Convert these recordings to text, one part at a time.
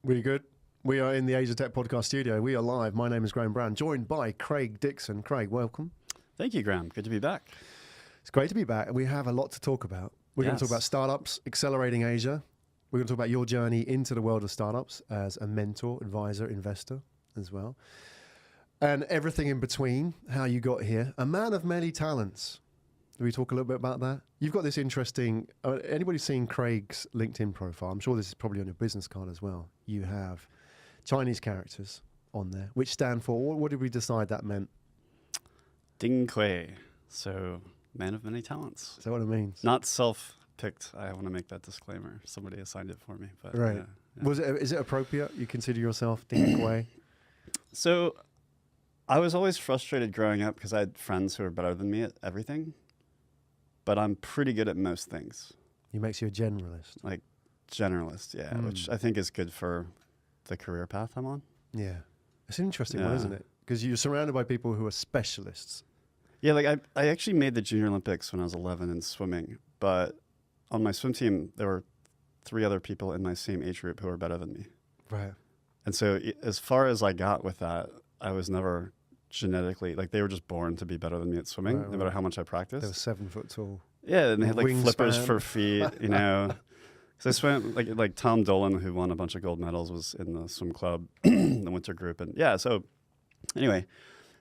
We good? We are in the Asia Tech Podcast studio. We are live. My name is Graham Brown, joined by Craig Dixon. Craig, welcome. Thank you, Graham. Good to be back. It's great to be back. We have a lot to talk about. We're going to talk about startups, accelerating Asia. We're going to talk about your journey into the world of startups as a mentor, advisor, investor as well. And everything in between, how you got here. A man of many talents. Do we talk a little bit about that? You've got this interesting, anybody seen Craig's LinkedIn profile? I'm sure this is probably on your business card as well. You have Chinese characters on there, which stand for, what did we decide that meant? Ding Kui. So, man of many talents. Is that what it means? Not self-picked. I want to make that disclaimer. Somebody assigned it for me. But right. Yeah. Is it appropriate? You consider yourself Ding Kui? So, I was always frustrated growing up because I had friends who were better than me at everything. But I'm pretty good at most things. He makes you a generalist. Like, generalist, yeah, which I think is good for the career path I'm on. Yeah. It's an interesting one, isn't it? Because you're surrounded by people who are specialists. Yeah, like I actually made the Junior Olympics when I was 11 in swimming. But on my swim team, there were 3 other people in my same age group who were better than me. Right. And so as far as I got with that, I was never genetically, like they were just born to be better than me at swimming, no matter how much I practiced. They were 7 foot tall. Yeah, and they had like flippers Wingspan. for feet, you know. So I swam, like Tom Dolan, who won a bunch of gold medals, was in the swim club, the winter group. And yeah, so anyway,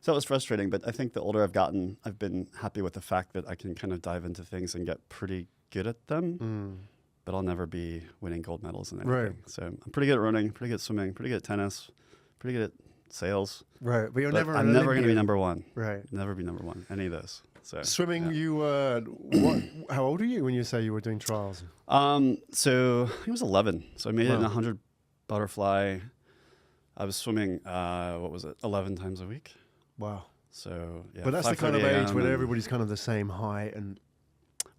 so it was frustrating. But I think the older I've gotten, I've been happy with the fact that I can kind of dive into things and get pretty good at them. But I'll never be winning gold medals in anything. Right. So I'm pretty good at running, pretty good at swimming, pretty good at tennis, pretty good at sales. Right, but I'm never going to be number one. Right. Never be number one, any of those. So swimming, yeah. you how old are you when you say you were doing trials? So I think it was 11. So I made it in 100 butterfly. I was swimming, 11 times a week. Wow. So yeah. But that's the kind of age when everybody's kind of the same height and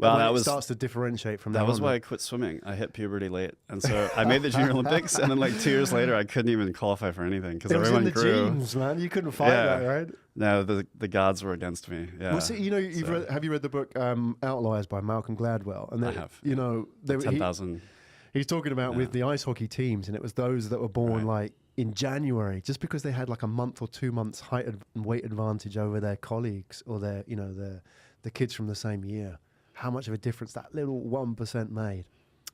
it starts to differentiate from that. That was why I quit swimming. I hit puberty late, and so I made the Junior Olympics, and then like 2 years later, I couldn't even qualify for anything because everyone was in the genes, man. You couldn't fight that, right? No, the gods were against me. Yeah. Well, see, you know, have you read the book Outliers by Malcolm Gladwell? And I have. You know, 10,000. He's talking about with the ice hockey teams, and it was those that were born like in January, just because they had like a month or 2 months height and weight advantage over their colleagues or their, you know, the kids from the same year. How much of a difference that little 1% made.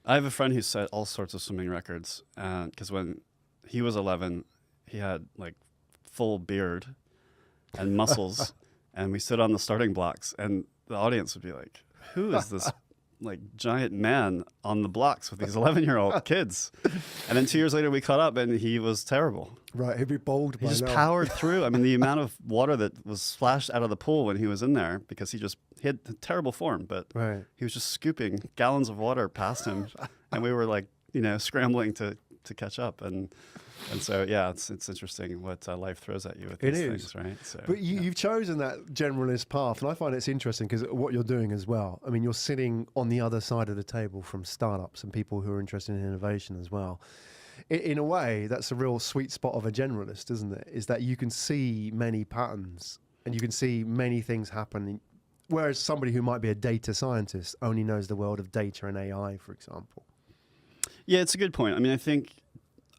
I have a friend who set all sorts of swimming records because when he was 11, he had like full beard and muscles, and we stood on the starting blocks, and the audience would be like, "Who is this like giant man on the blocks with these 11-year-old kids?" And then 2 years later, we caught up, and he was terrible. Right, he'd be bald. He just powered through. I mean, the amount of water that was splashed out of the pool when he was in there because he had terrible form, but he was just scooping gallons of water past him, and we were like, you know, scrambling to catch up. And so, yeah, it's interesting what life throws at you with these things, right? So, but you've chosen that generalist path, and I find it's interesting because what you're doing as well. I mean, you're sitting on the other side of the table from startups and people who are interested in innovation as well. In a way, that's a real sweet spot of a generalist, isn't it? Is that you can see many patterns and you can see many things happen, whereas somebody who might be a data scientist only knows the world of data and AI, for example. Yeah, it's a good point. I mean, I think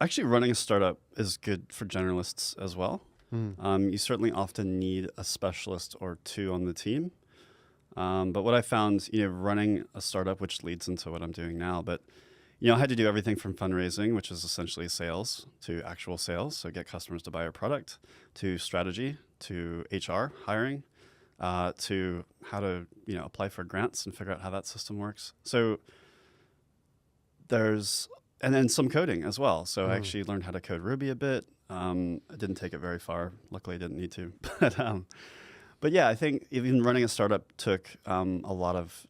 actually running a startup is good for generalists as well. You certainly often need a specialist or two on the team. But what I found, you know, running a startup, which leads into what I'm doing now, but you know, I had to do everything from fundraising, which is essentially sales, to actual sales, so get customers to buy our product, to strategy, to HR, hiring, to how to, you know, apply for grants and figure out how that system works. So and then some coding as well. So I actually learned how to code Ruby a bit. I didn't take it very far. Luckily, I didn't need to. But yeah, I think even running a startup took a lot of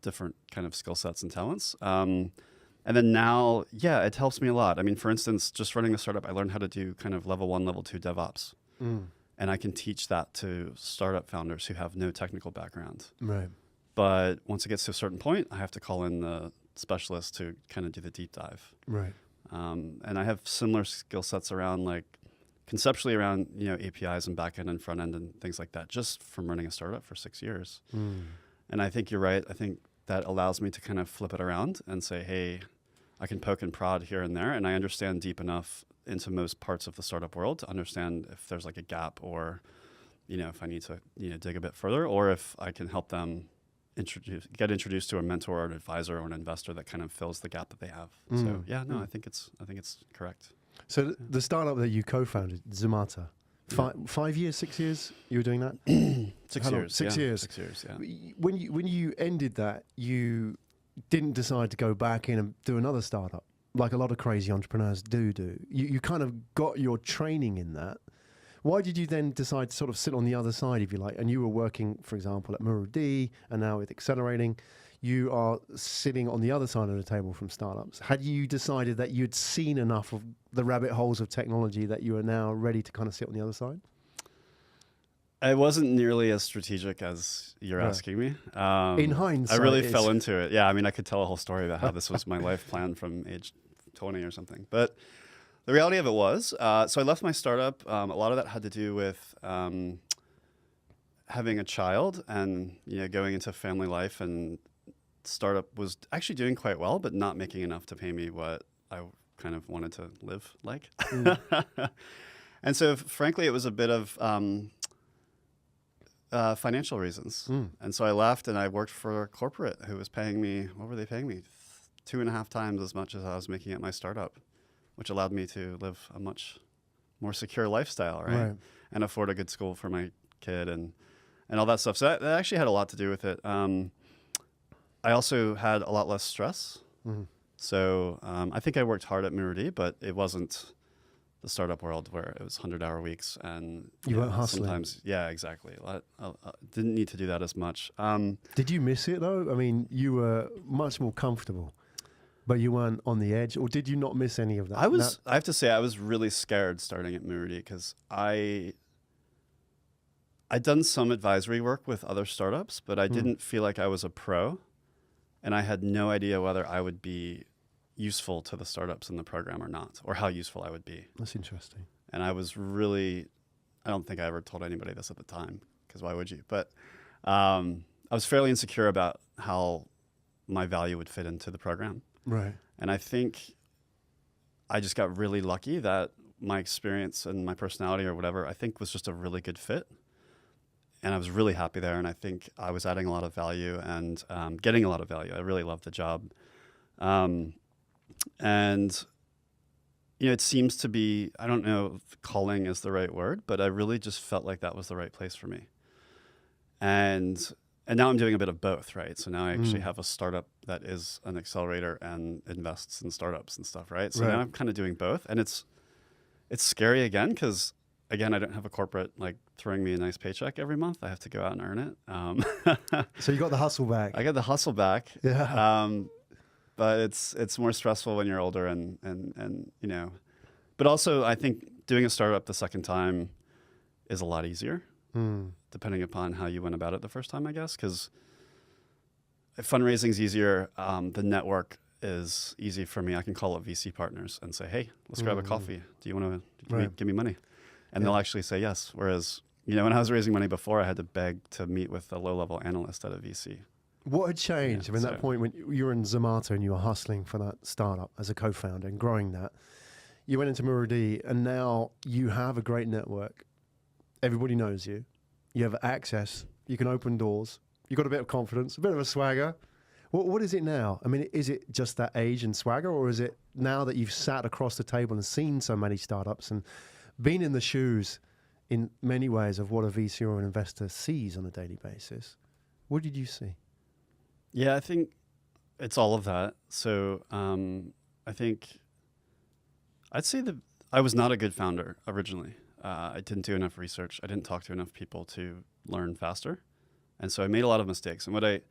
different kind of skill sets and talents. And then now, yeah, it helps me a lot. I mean, for instance, just running a startup, I learned how to do kind of level 1, level 2 DevOps. And I can teach that to startup founders who have no technical background. Right. But once it gets to a certain point, I have to call in the specialist to kind of do the deep dive. Right. And I have similar skill sets around like conceptually around, you know, APIs and backend and front end and things like that, just from running a startup for 6 years. And I think you're right. I think that allows me to kind of flip it around and say, hey, I can poke and prod here and there, and I understand deep enough into most parts of the startup world to understand if there's like a gap, or if I need to dig a bit further, or if I can help them get introduced to a mentor or an advisor or an investor that kind of fills the gap that they have. So I think it's correct. So the startup that you co-founded, Zomato, 5 years, 6 years, you were doing that? 6 years. 6 years. 6 years. Yeah. When you ended that, you didn't decide to go back in and do another startup like a lot of crazy entrepreneurs do. You kind of got your training in that. Why did you then decide to sort of sit on the other side, if you like? And you were working, for example, at Muru-D, and now with Accelerating. You are sitting on the other side of the table from startups. Had you decided that you'd seen enough of the rabbit holes of technology that you are now ready to kind of sit on the other side? It wasn't nearly as strategic as you're asking me. In hindsight, I really fell into it. Yeah, I mean, I could tell a whole story about how this was my life plan from age 20 or something. But the reality of it was, so I left my startup. A lot of that had to do with having a child and going into family life, and startup was actually doing quite well, but not making enough to pay me what I kind of wanted to live like. And so, frankly, it was a bit of financial reasons. And so I left, and I worked for a corporate who was paying me, what were they paying me? 2.5 times as much as I was making at my startup, which allowed me to live a much more secure lifestyle, right? And afford a good school for my kid and all that stuff. So that actually had a lot to do with it. I also had a lot less stress. So I think I worked hard at Muru-D, but it wasn't the startup world where it was 100-hour weeks and you weren't hustling. Sometimes, yeah, exactly. I didn't need to do that as much. Did you miss it though? I mean, you were much more comfortable, but you weren't on the edge, or did you not miss any of that? I have to say, I was really scared starting at Muru-D because I'd done some advisory work with other startups, but I didn't feel like I was a pro, and I had no idea whether I would be useful to the startups in the program or not, or how useful I would be. That's interesting. And I was really, I don't think I ever told anybody this at the time, because why would you? But I was fairly insecure about how my value would fit into the program. Right. And I think I just got really lucky that my experience and my personality or whatever, I think was just a really good fit. And I was really happy there. And I think I was adding a lot of value and getting a lot of value. I really loved the job. And, it seems to be, I don't know if calling is the right word, but I really just felt like that was the right place for me. And now I'm doing a bit of both, right? So now I actually have a startup that is an accelerator and invests in startups and stuff, right? So now I'm kind of doing both. And it's scary again, because again, I don't have a corporate like throwing me a nice paycheck every month. I have to go out and earn it. So you got the hustle back. I got the hustle back. Yeah. But it's more stressful when you're older and but also I think doing a startup the second time is a lot easier, depending upon how you went about it the first time, I guess, because fundraising is easier. The network is easy for me. I can call up VC partners and say, hey, let's grab a coffee. Do you want to give me money? And they'll actually say yes. Whereas, when I was raising money before, I had to beg to meet with a low-level analyst at a VC. What had changed? That point when you were in Zomato and you were hustling for that startup as a co-founder and growing that, you went into Muru-D, and now you have a great network. Everybody knows you. You have access. You can open doors. You've got a bit of confidence, a bit of a swagger. What is it now? I mean, is it just that age and swagger, or is it now that you've sat across the table and seen so many startups and been in the shoes in many ways of what a VC or an investor sees on a daily basis? What did you see? Yeah, I think it's all of that. So I think I'd say that I was not a good founder originally. I didn't do enough research. I didn't talk to enough people to learn faster. And so I made a lot of mistakes. And what I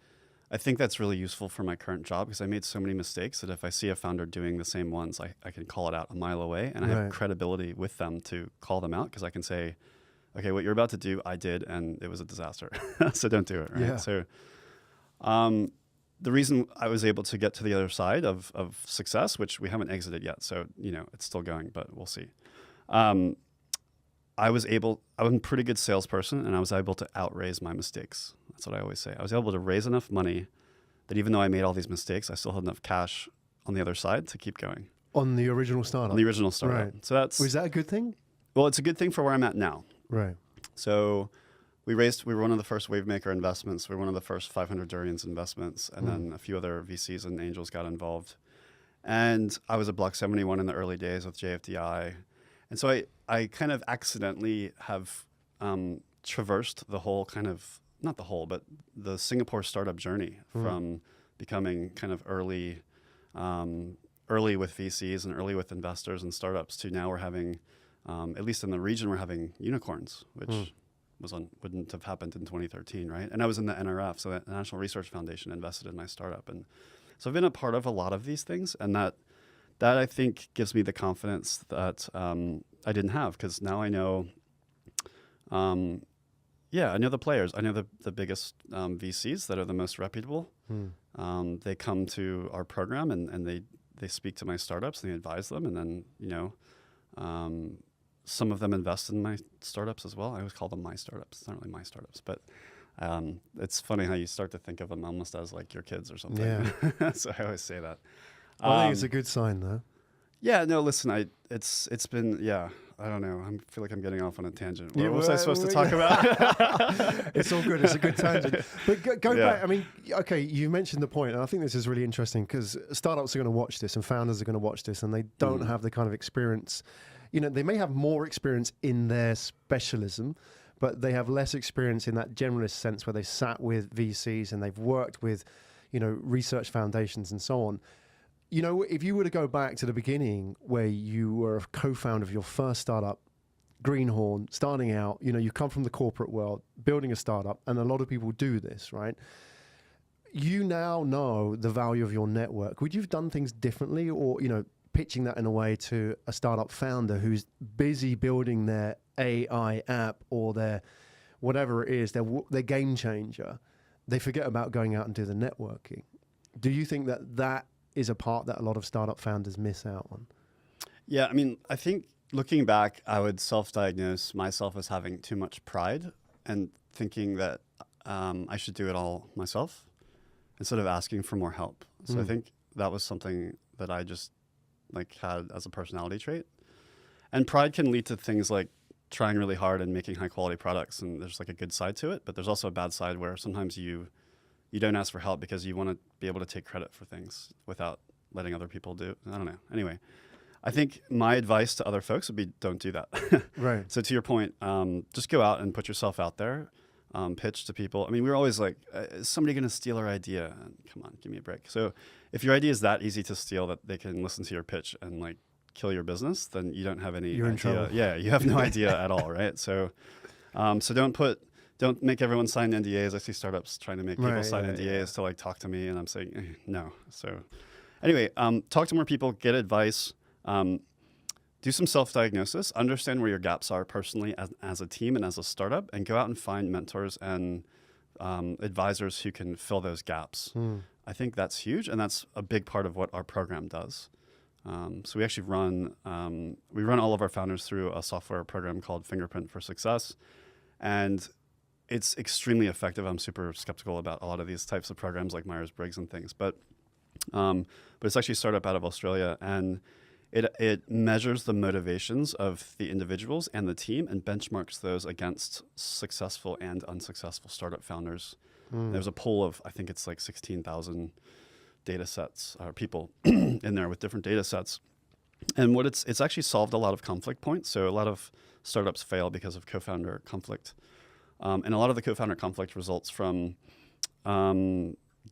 think that's really useful for my current job, because I made so many mistakes that if I see a founder doing the same ones, I can call it out a mile away. And I have credibility with them to call them out, because I can say, okay, what you're about to do, I did, and it was a disaster. So don't do it, right? Yeah. So the reason I was able to get to the other side of success, which we haven't exited yet, so it's still going, but we'll see. I'm a pretty good salesperson, and I was able to outraise my mistakes. That's what I always say. I was able to raise enough money that even though I made all these mistakes, I still had enough cash on the other side to keep going. On the original startup? On the original startup. Right. So that's... Was that a good thing? Well, it's a good thing for where I'm at now. Right. So we were one of the first Wavemaker investments. We were one of the first 500 Durians investments. And then a few other VCs and angels got involved. And I was at Block 71 in the early days with JFDI. And so I kind of accidentally have traversed the whole kind of, not the whole, but the Singapore startup journey from becoming kind of early with VCs and early with investors and startups to now we're having, at least in the region, we're having unicorns, which wouldn't have happened in 2013, right? And I was in the NRF, so the National Research Foundation invested in my startup. And so I've been a part of a lot of these things, and that I think gives me the confidence that I didn't have, because now I know, I know the players. I know the biggest VCs that are the most reputable. They come to our program and they speak to my startups and they advise them, and then some of them invest in my startups as well. I always call them my startups. It's not really my startups, but it's funny how you start to think of them almost as like your kids or something. Yeah. So I always say that. I think it's a good sign, though. Yeah, no, listen, it's been, I don't know. I feel like I'm getting off on a tangent. What was I supposed to talk about? It's all good. It's a good tangent. But go back. I mean, okay, you mentioned the point, and I think this is really interesting because startups are going to watch this and founders are going to watch this, and they don't have the kind of experience. You know, they may have more experience in their specialism, but they have less experience in that generalist sense where they sat with VCs and they've worked with, research foundations and so on. You know, if you were to go back to the beginning where you were a co-founder of your first startup, Greenhorn, starting out, you come from the corporate world, building a startup, and a lot of people do this, right? You now know the value of your network. Would you have done things differently, or, pitching that in a way to a startup founder who's busy building their AI app or their whatever it is, their game changer? They forget about going out and do the networking. Do you think that is a part that a lot of startup founders miss out on? Yeah, I mean, I think looking back, I would self-diagnose myself as having too much pride and thinking that I should do it all myself instead of asking for more help. So I think that was something that I just had as a personality trait. And pride can lead to things like trying really hard and making high quality products, and there's a good side to it, but there's also a bad side where sometimes you don't ask for help because you want to be able to take credit for things without letting other people do it. I don't know. Anyway, I think my advice to other folks would be don't do that. Right. So to your point, just go out and put yourself out there, pitch to people. I mean, we were always like, is somebody going to steal our idea? Come on, give me a break. So if your idea is that easy to steal that they can listen to your pitch and kill your business, then you don't have any You're idea. in trouble. Yeah, you have no idea at all, right? So don't make everyone sign NDAs. I see startups trying to make people sign NDAs to talk to me, and I'm saying no. So anyway, talk to more people, get advice, do some self-diagnosis, understand where your gaps are personally as a team and as a startup, and go out and find mentors and advisors who can fill those gaps. I think that's huge, and that's a big part of what our program does. So we actually run all of our founders through a software program called Fingerprint for Success, and it's extremely effective. I'm super skeptical about a lot of these types of programs like Myers-Briggs and things, but it's actually a startup out of Australia, and it measures the motivations of the individuals and the team and benchmarks those against successful and unsuccessful startup founders. There's a pool of, I think it's 16,000 data sets or people in there with different data sets. And what it's actually solved a lot of conflict points. So a lot of startups fail because of co-founder conflict. And a lot of the co-founder conflict results from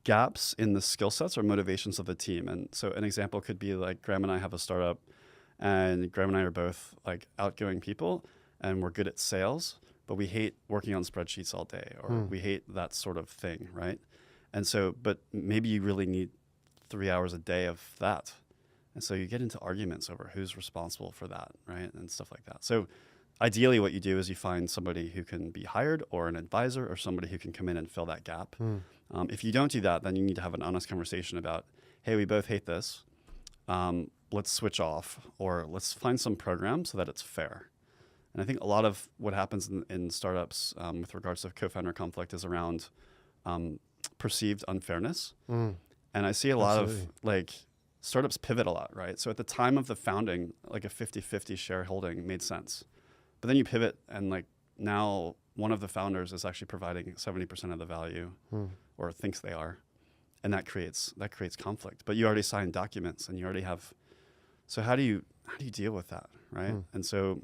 gaps in the skill sets or motivations of the team. And so an example could be Graham and I have a startup, and Graham and I are both outgoing people, and we're good at sales, but we hate working on spreadsheets all day, or we hate that sort of thing, right? And so, but maybe you really need 3 hours a day of that. And so you get into arguments over who's responsible for that, right? And stuff like that. So ideally what you do is you find somebody who can be hired, or an advisor, or somebody who can come in and fill that gap. If you don't do that, then you need to have an honest conversation about, hey, we both hate this. Let's switch off, or let's find some program so that it's fair. And I think a lot of what happens in startups with regards to co-founder conflict is around perceived unfairness. And I see a lot of startups pivot a lot, right? So at the time of the founding, like a 50-50 shareholding made sense. But then you pivot and like now one of the founders is actually providing 70% of the value or thinks they are. And that creates conflict. But you already signed documents and you already have, so how do you deal with that, right? And so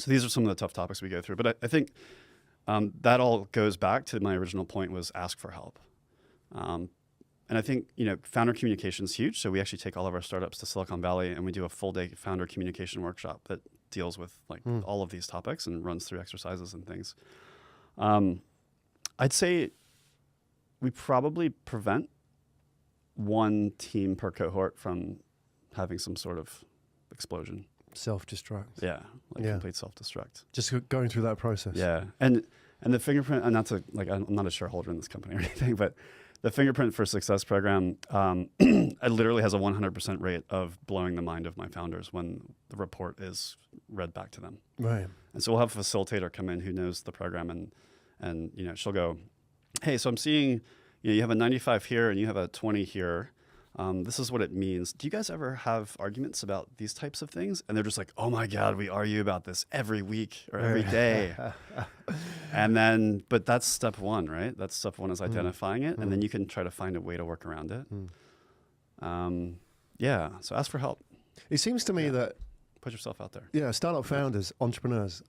these are some of the tough topics we go through. But I think that all goes back to my original point was ask for help. And I think, founder communication is huge. So we actually take all of our startups to Silicon Valley and we do a full day founder communication workshop that deals with like all of these topics and runs through exercises and things. I'd say we probably prevent one team per cohort from having some sort of explosion. Self-destruct. Yeah, complete self-destruct. Just going through that process. Yeah, and the fingerprint, and not to like, I'm not a shareholder in this company or anything, but the Fingerprint for Success program, it literally has a 100% rate of blowing the mind of my founders when the report is read back to them. Right. And so we'll have a facilitator come in who knows the program, and she'll go, hey, so I'm seeing you have a 95 here and you have a 20 here. This is what it means. Do you guys ever have arguments about these types of things? And they're just like, oh my God, we argue about this every week or every day. And then, but that's step one, right? That's step one is identifying it. And then you can try to find a way to work around it. So ask for help. It seems to me that... Put yourself out there. Yeah, startup founders, entrepreneurs,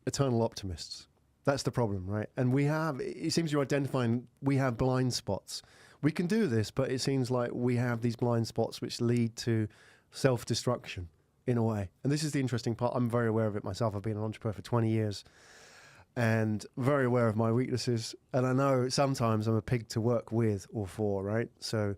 eternal optimists. That's the problem, right? And it seems you're identifying, we have blind spots. We can do this, but it seems like we have these blind spots which lead to self-destruction in a way. And this is the interesting part. I'm very aware of it myself. I've been an entrepreneur for 20 years and very aware of my weaknesses. And I know sometimes I'm a pig to work with or for, right? So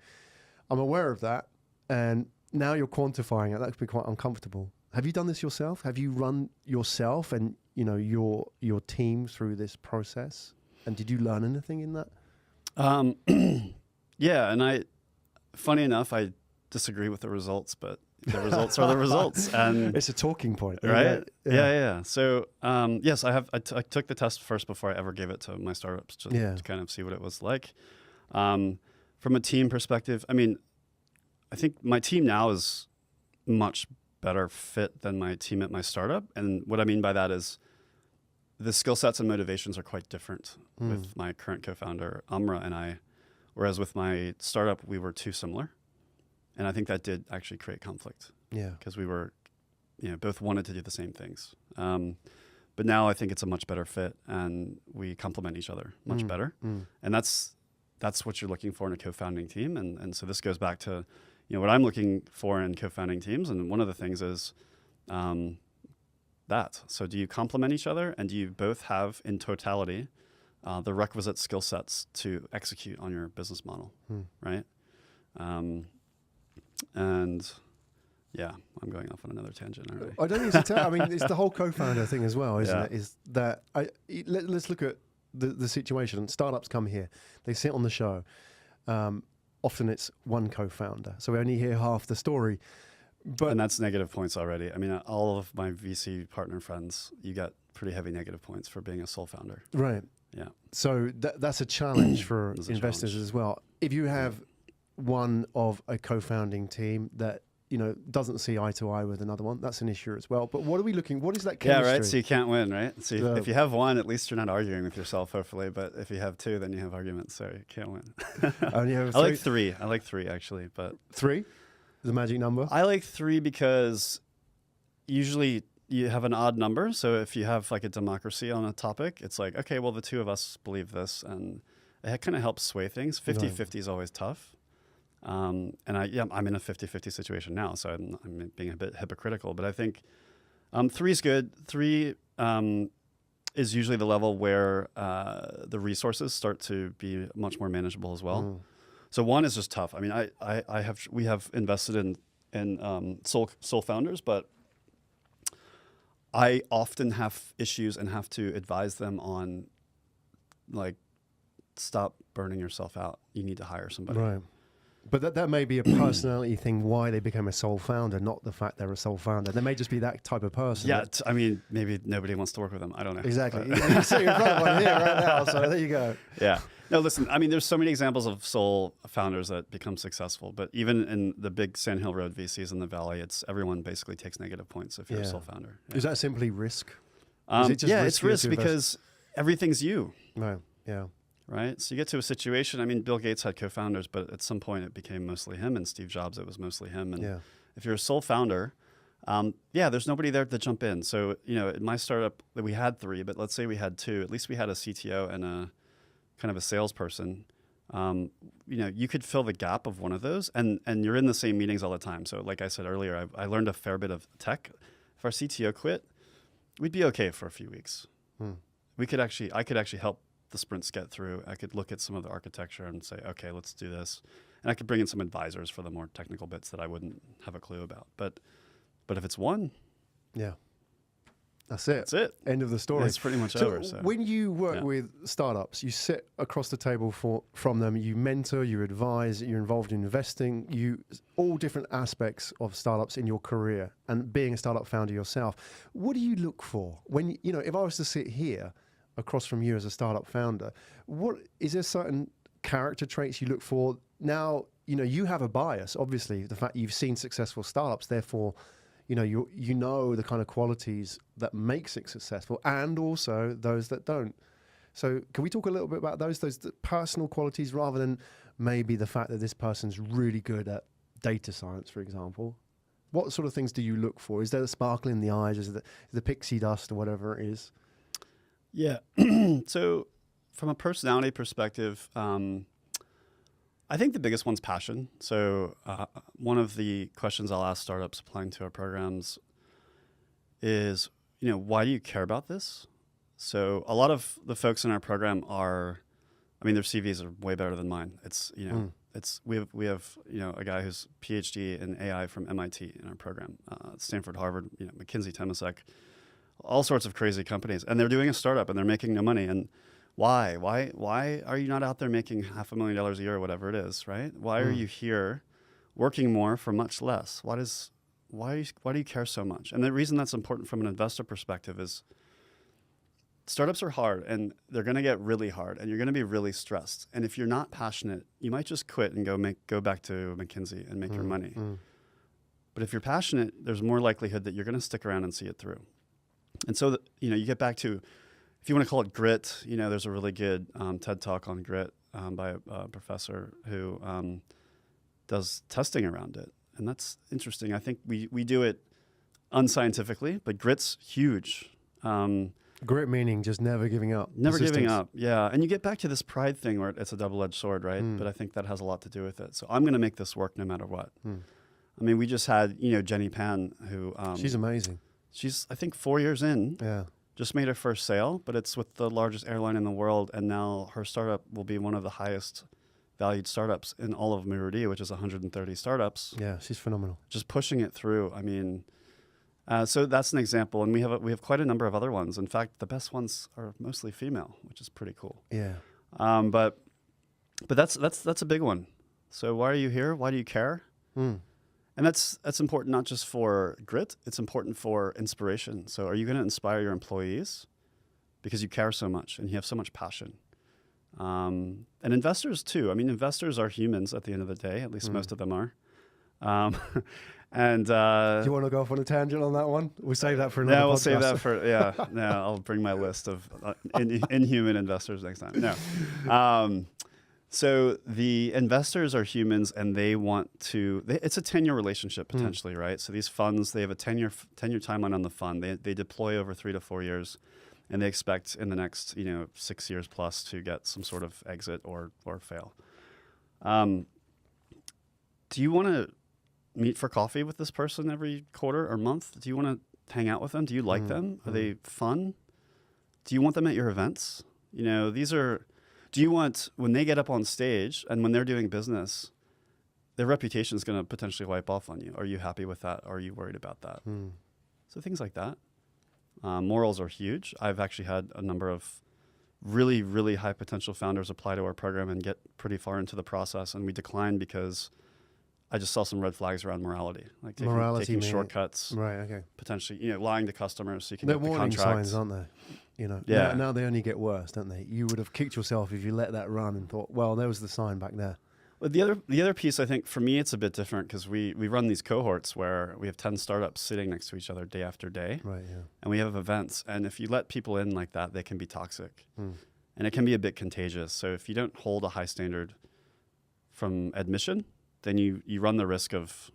I'm aware of that. And now you're quantifying it. That could be quite uncomfortable. Have you done this yourself? Have you run yourself and your team through this process? And did you learn anything in that? Yeah, and funny enough, I disagree with the results, but the results are the results, and it's a talking point, right? Yeah. So yes, I took the test first before I ever gave it to my startups to kind of see what it was like. From a team perspective, I mean, I think my team now is much better fit than my team at my startup, and what I mean by that is the skill sets and motivations are quite different with my current co-founder Amra and I. Whereas with my startup, we were too similar. And I think that did actually create conflict. Yeah. Because we were, both wanted to do the same things. But now I think it's a much better fit and we complement each other much better. And that's what you're looking for in a co-founding team. And so this goes back to, what I'm looking for in co-founding teams. And one of the things is that. So do you complement each other and do you both have in totality the requisite skill sets to execute on your business model, right? And yeah, I'm going off on another tangent already. I don't need to tell. I mean, it's the whole co-founder thing as well, isn't it? Is that let's look at the situation. Startups come here, they sit on the show. Often it's one co-founder, so we only hear half the story. And that's negative points already. I mean, all of my VC partner friends, you got pretty heavy negative points for being a sole founder. Right. Yeah. So that's a challenge for investors as well. If you have one of a co-founding team that doesn't see eye to eye with another one, that's an issue as well. But what is that chemistry? Yeah, right. So you can't win, right? So if you have one, at least you're not arguing with yourself, hopefully. But if you have two, then you have arguments. So you can't win. I like three. I like three actually, but 3 is the magic number. I like 3 because usually you have an odd number. So if you have like a democracy on a topic, it's like, okay, well, the two of us believe this. And it kind of helps sway things. 50-50 is always tough. And I'm in a 50-50 situation now. So I'm being a bit hypocritical. But I think 3 is good. 3 is usually the level where the resources start to be much more manageable as well. So 1 is just tough. I mean, we have invested in sole founders, but I often have issues and have to advise them on, like, stop burning yourself out. You need to hire somebody. Right. But that may be a personality thing why they became a sole founder, not the fact they're a sole founder. They may just be that type of person. Yeah, I mean, maybe nobody wants to work with them. I don't know. Exactly. You're sitting in front of one here right now, so there you go. Yeah. No, listen, I mean, there's so many examples of sole founders that become successful, but even in the big Sand Hill Road VCs in the Valley, everyone basically takes negative points if you're a sole founder. Yeah. Is that simply risk? It's risk because everything's you. No, yeah. Right? So you get to a situation, I mean, Bill Gates had co-founders, but at some point it became mostly him, and Steve Jobs, it was mostly him. And if you're a sole founder, there's nobody there to jump in. So, in my startup, we had 3, but let's say we had 2. At least we had a CTO and a kind of a salesperson. You could fill the gap of one of those, and you're in the same meetings all the time. So like I said earlier, I learned a fair bit of tech. If our CTO quit, we'd be okay for a few weeks. I could actually help the sprints get through. I could look at some of the architecture and say, okay, let's do this. And I could bring in some advisors for the more technical bits that I wouldn't have a clue about. But if it's one, that's it. That's it. End of the story. It's pretty much over. So when you work with startups, you sit across the table from them, you mentor, you advise, you're involved in investing, all different aspects of startups in your career, and being a startup founder yourself. What do you look for when, if I was to sit here across from you as a startup founder, is there certain character traits you look for? Now, you have a bias, obviously, the fact you've seen successful startups, therefore, you know the kind of qualities that makes it successful, and also those that don't. So can we talk a little bit about those personal qualities, rather than maybe the fact that this person's really good at data science, for example? What sort of things do you look for? Is there a sparkle in the eyes? Is it the pixie dust or whatever it is? Yeah. So from a personality perspective, I think the biggest one's passion. So one of the questions I'll ask startups applying to our programs is, why do you care about this? So a lot of the folks in our program their CVs are way better than mine. We have a guy who's PhD in AI from MIT in our program, Stanford, Harvard, McKinsey, Temasek, all sorts of crazy companies, and they're doing a startup and they're making no money. And why are you not out there making $500,000 a year or whatever it is, right? Why are you here working more for much less? Why do you care so much? And the reason that's important from an investor perspective is startups are hard, and they're going to get really hard, and you're going to be really stressed. And if you're not passionate, you might just quit and go back to McKinsey and make your money. But if you're passionate, there's more likelihood that you're going to stick around and see it through. And so, you get back to, if you want to call it grit, there's a really good TED Talk on grit by a professor who does testing around it. And that's interesting. I think we do it unscientifically, but grit's huge. Grit meaning just never giving up. Never giving up, yeah. And you get back to this pride thing where it's a double-edged sword, right? But I think that has a lot to do with it. So I'm going to make this work no matter what. I mean, we just had, Jenny Pan, who... she's amazing. She's, I think, 4 years in. Yeah. Just made her first sale, but it's with the largest airline in the world, and now her startup will be one of the highest valued startups in all of Murudi, which is 130 startups. Yeah, she's phenomenal. Just pushing it through. I mean, so that's an example, and we have quite a number of other ones. In fact, the best ones are mostly female, which is pretty cool. Yeah. But that's a big one. So why are you here? Why do you care? And that's important not just for grit, it's important for inspiration. So are you going to inspire your employees because you care so much and you have so much passion? And investors too. I mean, investors are humans at the end of the day, at least most of them are. And do you want to go off on a tangent on that one? We'll save that for another podcast. We'll save that for, I'll bring my list of inhuman investors next time. No. So the investors are humans, and they want to. It's a 10-year relationship potentially, right? So these funds, they have a 10-year timeline on the fund. They deploy over 3 to 4 years, and they expect in the next 6 years plus to get some sort of exit or fail. Do you want to meet for coffee with this person every quarter or month? Do you want to hang out with them? Do you like them? Are they fun? Do you want them at your events? Do you want, when they get up on stage and when they're doing business, their reputation is going to potentially wipe off on you? Are you happy with that? Or are you worried about that? So things like that. Morals are huge. I've actually had a number of really, really high potential founders apply to our program and get pretty far into the process, and we decline because I just saw some red flags around morality, like taking shortcuts, right? Okay, potentially, lying to customers so you can they're get the warning contract. signs, aren't they? Yeah. Now they only get worse, don't they? You would have kicked yourself if you let that run and thought, well, there was the sign back there. But the other piece, I think, for me, it's a bit different because we run these cohorts where we have 10 startups sitting next to each other day after day. Right, yeah. And we have events. And if you let people in like that, they can be toxic. And it can be a bit contagious. So if you don't hold a high standard from admission, then you run the risk of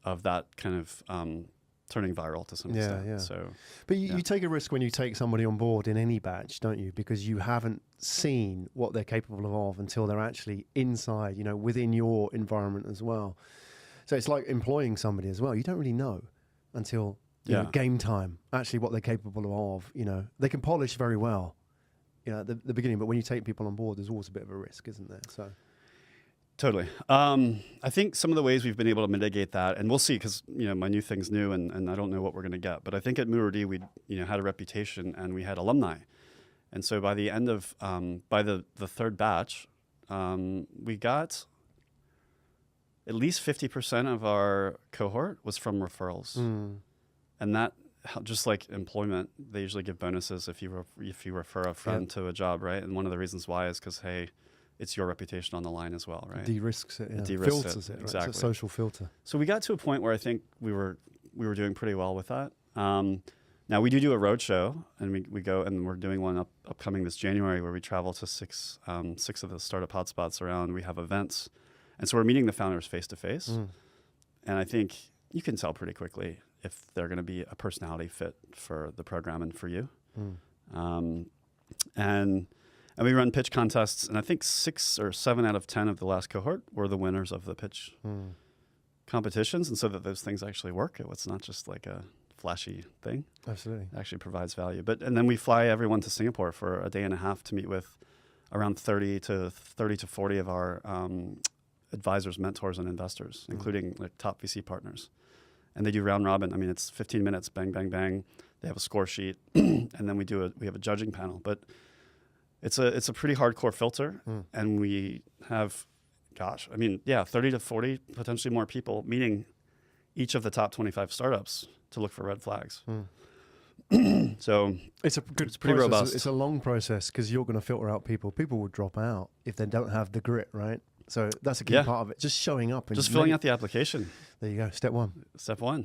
that kind of turning viral to some extent. Yeah. So, but you take a risk when you take somebody on board in any batch, don't you? Because you haven't seen what they're capable of until they're actually inside, within your environment as well. So it's like employing somebody as well. You don't really know until game time, actually what they're capable of. They can polish very well, at the beginning, but when you take people on board, there's always a bit of a risk, isn't there? So. Totally. I think some of the ways we've been able to mitigate that, and we'll see, because my new thing's new, and I don't know what we're going to get. But I think at Moordi we had a reputation, and we had alumni, and so by the end of by the third batch, we got at least 50% of our cohort was from referrals, and that, just like employment, they usually give bonuses if you refer a friend to a job, right? And one of the reasons why is because, hey, it's your reputation on the line as well, right? De-risks it, filters it, right? exactly. It's a social filter. So we got to a point where I think we were doing pretty well with that. Now we do a roadshow, and we go, and we're doing one upcoming this January where we travel to six of the startup hotspots around. We have events, and so we're meeting the founders face to face, and I think you can tell pretty quickly if they're going to be a personality fit for the program and for you, And we run pitch contests, and I think 6 or 7 out of 10 of the last cohort were the winners of the pitch competitions, and so that those things actually work. It's not just like a flashy thing. Absolutely. It actually provides value. And then we fly everyone to Singapore for a day and a half to meet with around 30 to 40 of our advisors, mentors, and investors, including like top VC partners. And they do round robin. I mean, it's 15 minutes, bang, bang, bang. They have a score sheet, and then we have a judging panel. But it's a pretty hardcore filter, and we have, 30 to 40, potentially more people meeting each of the top 25 startups to look for red flags. So it's pretty process. Robust. It's a long process because you're going to filter out people. People will drop out if they don't have the grit, right? So that's a key part of it. Just showing up. And just filling out the application. There you go. Step one.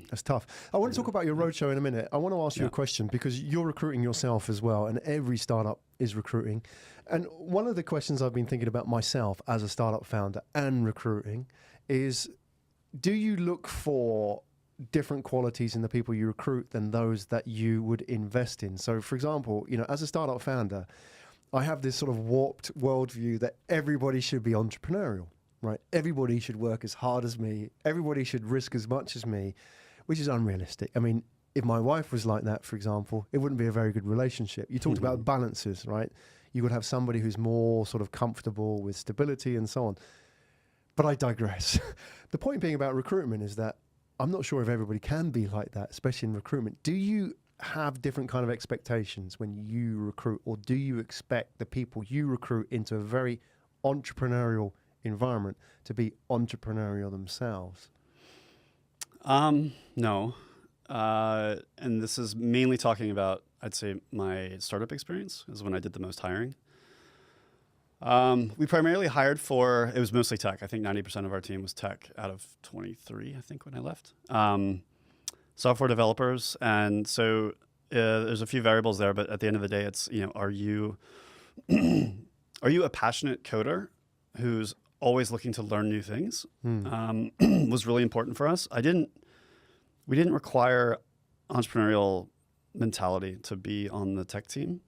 That's tough. I want to talk about your roadshow in a minute. I want to ask you a question because you're recruiting yourself as well, and every startup is recruiting. And one of the questions I've been thinking about myself as a startup founder and recruiting is, do you look for different qualities in the people you recruit than those that you would invest in? So, for example, as a startup founder, I have this sort of warped worldview that everybody should be entrepreneurial, right? Everybody should work as hard as me. Everybody should risk as much as me, which is unrealistic. I mean, if my wife was like that, for example, it wouldn't be a very good relationship. You talked about balances, right? You would have somebody who's more sort of comfortable with stability and so on. But I digress. The point being about recruitment is that I'm not sure if everybody can be like that, especially in recruitment. Do you have different kind of expectations when you recruit, or do you expect the people you recruit into a very entrepreneurial environment to be entrepreneurial themselves? No. And this is mainly talking about, I'd say, my startup experience is when I did the most hiring. We primarily hired it was mostly tech. I think 90% of our team was tech out of 23, I think, when I left. Software developers. And so there's a few variables there, but at the end of the day, it's, are you a passionate coder who's always looking to learn new things? Was really important for us. We didn't require entrepreneurial mentality to be on the tech team.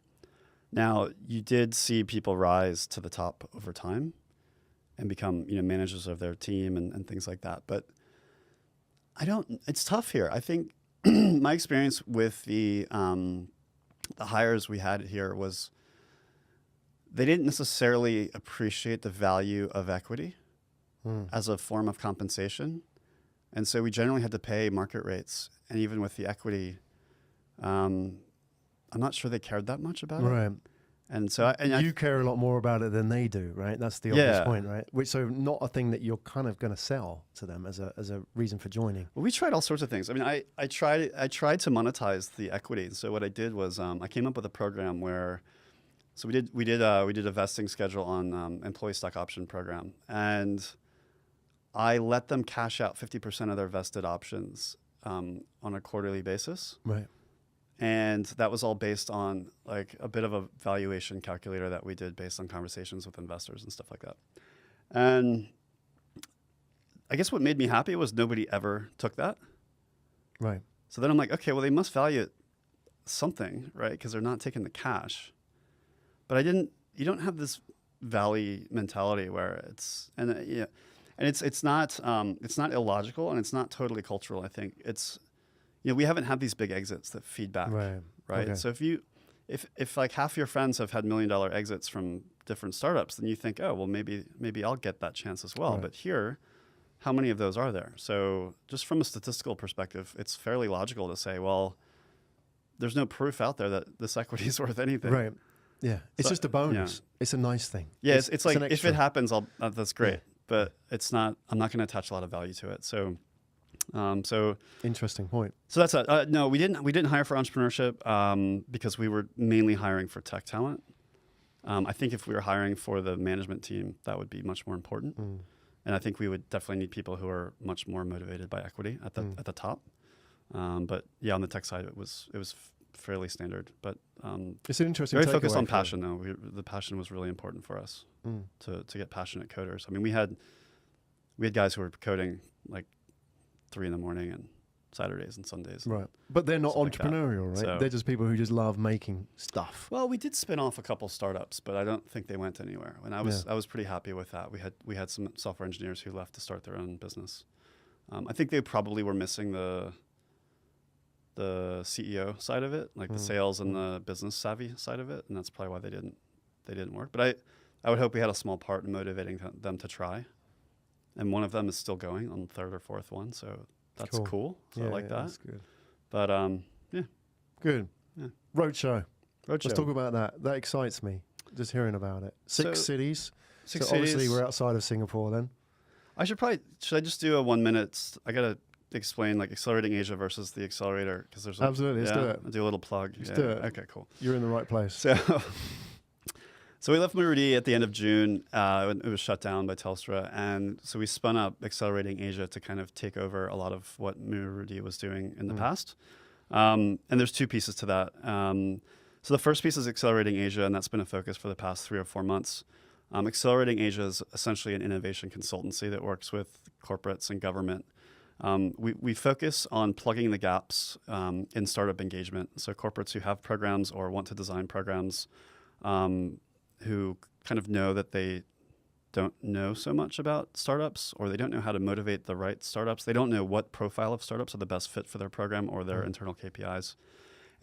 Now, you did see people rise to the top over time and become, managers of their team and things like that. But it's tough here. I think my experience with the hires we had here was they didn't necessarily appreciate the value of equity as a form of compensation. And so we generally had to pay market rates. And even with the equity, I'm not sure they cared that much about it. And so you care a lot more about it than they do, right? That's the obvious point, right? Which, so not a thing that you're kind of going to sell to them as a reason for joining. Well, we tried all sorts of things. I mean, I tried to monetize the equity. So what I did was I came up with a program where, so we did a vesting schedule on employee stock option program, and I let them cash out 50% of their vested options on a quarterly basis. Right. And that was all based on like a bit of a valuation calculator that we did based on conversations with investors and stuff like that. And I guess what made me happy was nobody ever took that. Right. So then I'm like, okay, well, they must value it something, right? Because they're not taking the cash. But you don't have this valley mentality where it's not illogical, and it's not totally cultural. I think it's, we haven't had these big exits that feed back, right? Okay. So if like half your friends have had $1 million exits from different startups, then you think, oh, well, maybe I'll get that chance as well. Right. But here, how many of those are there? So just from a statistical perspective, it's fairly logical to say, well, there's no proof out there that this equity is worth anything. Right. Yeah. It's So, just a bonus. Yeah. It's a nice thing. Yeah. It's like, an if extra. it happens, that's great. Yeah. But it's not. I'm not going to attach a lot of value to it. So Interesting point. So that's no. We didn't hire for entrepreneurship because we were mainly hiring for tech talent. I think if we were hiring for the management team, that would be much more important. And I think we would definitely need people who are much more motivated by equity at the top. But yeah, on the tech side, it was fairly standard. But it's an interesting. Very focused on passion, though. The passion was really important for us to get passionate coders. I mean, we had guys who were coding like 3 a.m. and Saturdays and Sundays. Right. But they're not entrepreneurial, right? So, they're just people who just love making stuff. Well, we did spin off a couple startups, but I don't think they went anywhere. And I was pretty happy with that. We had some software engineers who left to start their own business. I think they probably were missing the CEO side of it, like the sales and the business savvy side of it, and that's probably why they didn't work. But I would hope we had a small part in motivating them to try. And one of them is still going on the 3rd or 4th one, so that's cool. So I like that. That's good. But yeah, good. Yeah. Roadshow. Let's talk about that. That excites me. Just hearing about it. 6 cities. Six so obviously cities. we're outside of Singapore then. Should I just do a 1 minute? I gotta explain like Accelerating Asia versus the accelerator, because there's absolutely. Let's do it. I'll do a little plug. Let's do it. Okay, cool. You're in the right place. So we left Murudi at the end of June. It was shut down by Telstra, and so we spun up Accelerating Asia to kind of take over a lot of what Murudi was doing in the past. And there's 2 pieces to that. So the first piece is Accelerating Asia, and that's been a focus for the past 3 or 4 months. Accelerating Asia is essentially an innovation consultancy that works with corporates and government. We focus on plugging the gaps in startup engagement. So corporates who have programs or want to design programs, who kind of know that they don't know so much about startups, or they don't know how to motivate the right startups. They don't know what profile of startups are the best fit for their program or their internal KPIs.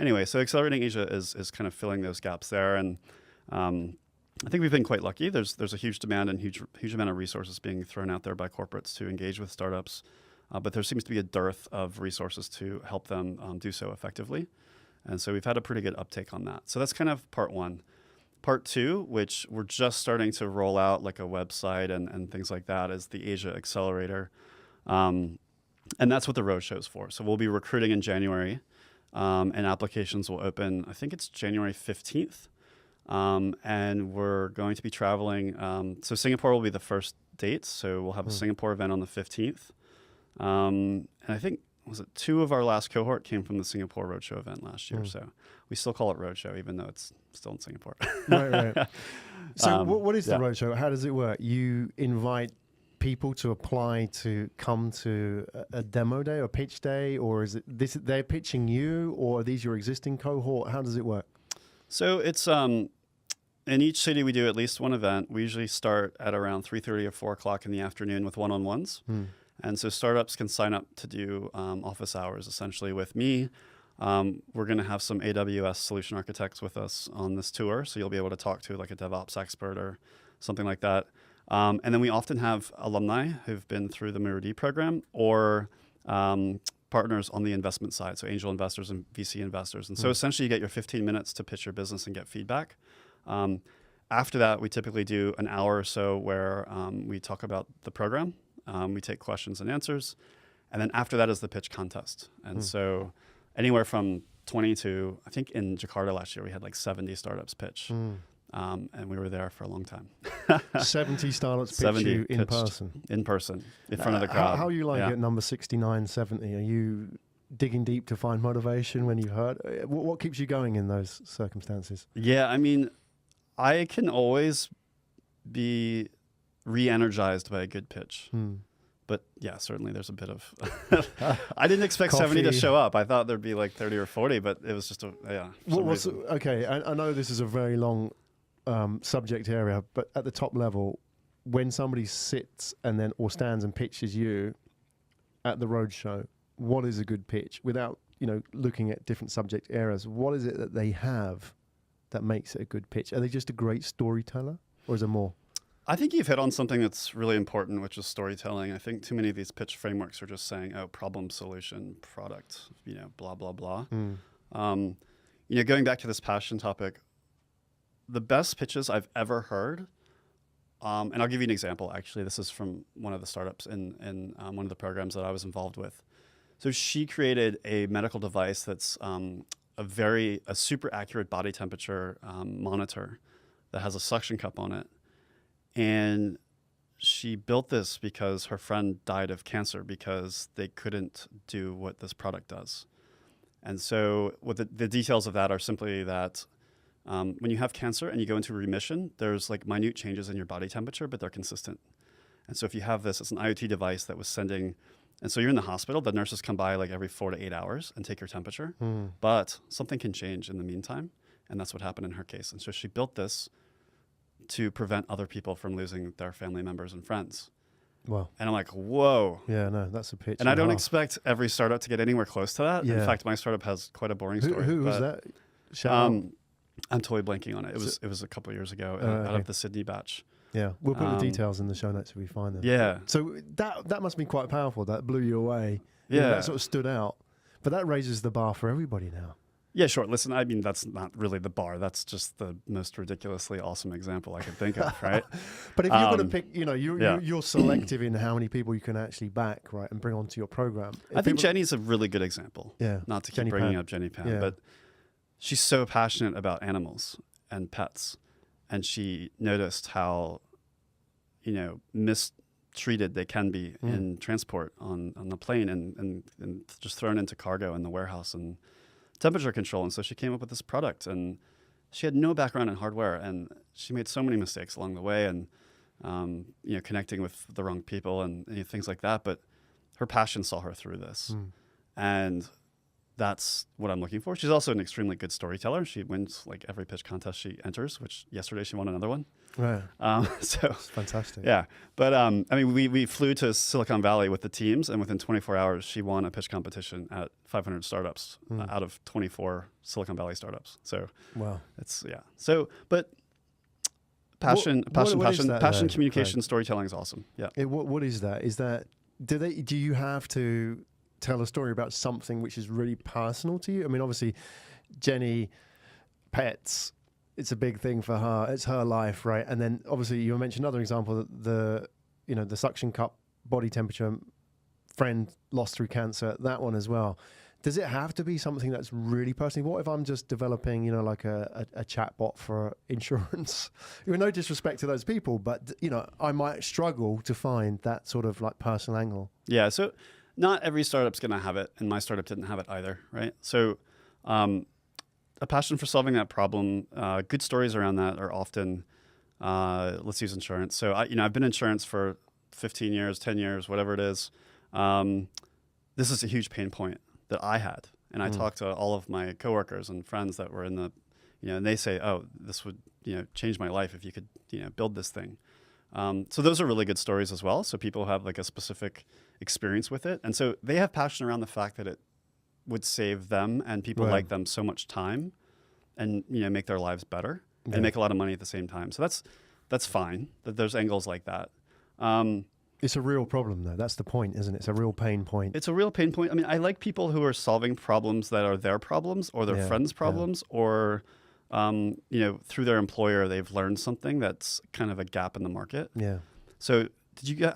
Anyway, so Accelerating Asia is kind of filling those gaps there. And I think we've been quite lucky. There's a huge demand and huge amount of resources being thrown out there by corporates to engage with startups. But there seems to be a dearth of resources to help them do so effectively. And so we've had a pretty good uptake on that. So that's kind of part 1. Part 2, which we're just starting to roll out like a website and things like that, is the Asia Accelerator. And that's what the roadshow is for. So we'll be recruiting in January, and applications will open, I think it's January 15th. And we're going to be traveling. So Singapore will be the first date. So we'll have a Singapore event on the 15th. And I think, was it 2 of our last cohort came from the Singapore Roadshow event last year. So we still call it Roadshow, even though it's still in Singapore. Right. So what is the Roadshow? How does it work? You invite people to apply to come to a demo day or pitch day, or is it they're pitching you, or are these your existing cohort? How does it work? So it's in each city we do at least one event. We usually start at around 3:30 or 4 o'clock in the afternoon with one-on-ones. And so startups can sign up to do office hours essentially with me. We're going to have some AWS solution architects with us on this tour. So you'll be able to talk to like a DevOps expert or something like that. And then we often have alumni who've been through the Murudi program, or partners on the investment side. So angel investors and VC investors. And so essentially you get your 15 minutes to pitch your business and get feedback. After that, we typically do an hour or so where we talk about the program. We take questions and answers. And then after that is the pitch contest. And so anywhere from 20 to, I think in Jakarta last year, we had like 70 startups pitch. And we were there for a long time. 70 startups pitch you in person? In person, in front of the crowd. How you like at number 69, 70? Are you digging deep to find motivation when you heard? What keeps you going in those circumstances? Yeah, I mean, I can always be re-energized by a good pitch. But yeah, certainly there's a bit of... I didn't expect 70 to show up. I thought there'd be like 30 or 40, but it was just okay, I know this is a very long subject area, but at the top level, when somebody sits and then or stands and pitches you at the roadshow, what is a good pitch? Without looking at different subject areas, what is it that they have that makes it a good pitch? Are they just a great storyteller, or is there more? I think you've hit on something that's really important, which is storytelling. I think too many of these pitch frameworks are just saying, oh, problem, solution, product, blah, blah, blah. Going back to this passion topic, the best pitches I've ever heard, and I'll give you an example, actually. This is from one of the startups in one of the programs that I was involved with. So she created a medical device that's a super accurate body temperature monitor that has a suction cup on it. And she built this because her friend died of cancer because they couldn't do what this product does. And so what the details of that are simply that when you have cancer and you go into remission, there's like minute changes in your body temperature, but they're consistent. And so if you have this, it's an IoT device that was sending, and so you're in the hospital, the nurses come by like every 4 to 8 hours and take your temperature, but something can change in the meantime. And that's what happened in her case. And so she built this to prevent other people from losing their family members and friends. Wow. And I'm like, whoa. Yeah, no, that's a pitch. And I don't expect every startup to get anywhere close to that. Yeah. In fact, my startup has quite a boring story. Who was that? Shout out. I'm totally blanking on it. It was a couple of years ago out of the Sydney batch. Yeah, we'll put the details in the show notes if we find them. Yeah. So that must be quite powerful. That blew you away. Yeah. That sort of stood out. But that raises the bar for everybody now. Yeah, sure. Listen, I mean, that's not really the bar. That's just the most ridiculously awesome example I can think of, right? But if you're going to pick, you're selective in how many people you can actually back, right, and bring onto your program. I think Jenny's a really good example. Yeah. Not to keep bringing up Jenny Pan, but she's so passionate about animals and pets. And she noticed how, mistreated they can be in transport on the plane and just thrown into cargo in the warehouse and temperature control. And so she came up with this product, and she had no background in hardware, and she made so many mistakes along the way, and connecting with the wrong people and things like that. But her passion saw her through this, and that's what I'm looking for. She's also an extremely good storyteller. She wins like every pitch contest she enters, which yesterday she won another one. Right. So that's fantastic. Yeah. But I mean, we flew to Silicon Valley with the teams, and within 24 hours, she won a pitch competition at 500 startups out of 24 Silicon Valley startups. So wow. It's So, but passion, communication, Craig? Storytelling is awesome. Yeah. What is that? Is that do you have to tell a story about something which is really personal to you? I mean, obviously, Jenny, pets, it's a big thing for her. It's her life, right? And then obviously you mentioned another example, the suction cup body temperature, friend lost through cancer, that one as well. Does it have to be something that's really personal? What if I'm just developing, like a chat bot for insurance? With no disrespect to those people, but I might struggle to find that sort of like personal angle. Yeah. So not every startup's going to have it, and my startup didn't have it either, right? So a passion for solving that problem, good stories around that are often, let's use insurance. So I've been in insurance for 15 years, 10 years, whatever it is. This is a huge pain point that I had. And I talked to all of my coworkers and friends that were in the, and they say, oh, this would, change my life if you could, build this thing. So those are really good stories as well. So people have like a specific experience with it. And so they have passion around the fact that it would save them and people like them so much time and, make their lives better and make a lot of money at the same time. So that's fine that there's angles like that. It's a real problem though. That's the point, isn't it? It's a real pain point. It's a real pain point. I mean, I like people who are solving problems that are their problems or their friends' problems or through their employer, they've learned something that's kind of a gap in the market. Yeah. So